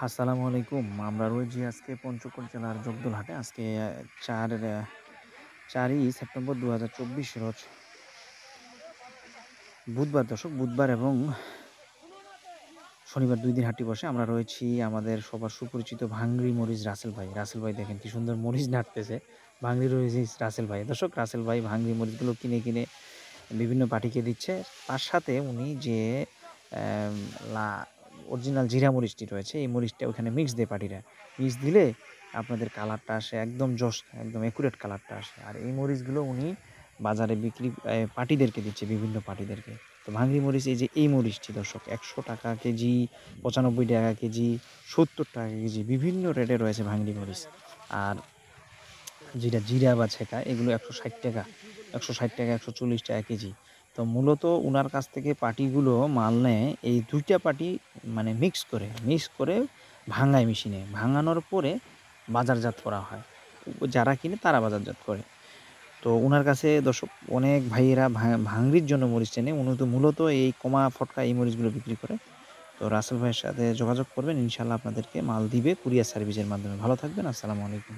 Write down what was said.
আসসালামু আলাইকুম। আমরা রয়েছি আজকে পঞ্চগড় জেলার জগদলহাটে। আজকে ৪ই সেপ্টেম্বর ২০২৪ রোজ বুধবার বুধবার এবং শনিবার ২ দিন হাটটি বসে। আমরা রয়েছি আমাদের সবার সুপরিচিত ভাংরি মরিচ রাসেল ভাই। রাসেল ভাই দেখেন কি সুন্দর মরিচ নাড়তেছে। ভাংরি মরিচ রাসেল ভাই। রাসেল ভাই ভাংরি মরিচগুলো কিনে বিভিন্ন পার্টিকে দিচ্ছে। তার সাথে উনি যে অ্যাম লা অরিজিনাল জিরা মরিচটি রয়েছে, এই মরিচটা ওখানে মিক্স দেয় পার্টিরা। মিক্স দিলে আপনাদের কালারটা আসে একদম একদম একুরেট কালারটা আসে। আর এই মরিচগুলো উনি বাজারে পার্টিদেরকে দিচ্ছে, বিভিন্ন পার্টিদেরকে। তো ভাংরি মরিচ এই মরিচটি দর্শক ৳১০০ কেজি, ৳৯৫ কেজি, ৳৭০ কেজি বিভিন্ন রেটে রয়েছে ভাংরি মরিচ। আর যেটা জিরা বা ছেঁকা এগুলো ৳১৬০, ৳১৬০, ৳১৪০ কেজি। তো মূলত উনার কাছ থেকে পার্টিগুলো মাল নেয় এই ২ টা পার্টি, মানে মিক্স করে ভাঙায় মেশিনে। ভাঙানোর পরে বাজারজাত করা হয়। যারা কিনে তারা বাজারজাত করে। তো উনার কাছে দর্শক অনেক ভাইয়েরা ভাংরির জন্য মরিচ চেনে। উনি তো মূলত এই কমা ফটকা এই মরিচগুলো বিক্রি করে। তো রাসেল ভাইয়ের সাথে যোগাযোগ করবেন। ইনশাআল্লাহ আপনাদেরকে মাল দিবে কুরিয়ার সার্ভিসের মাধ্যমে। ভালো থাকবেন। আসসালামু আলাইকুম।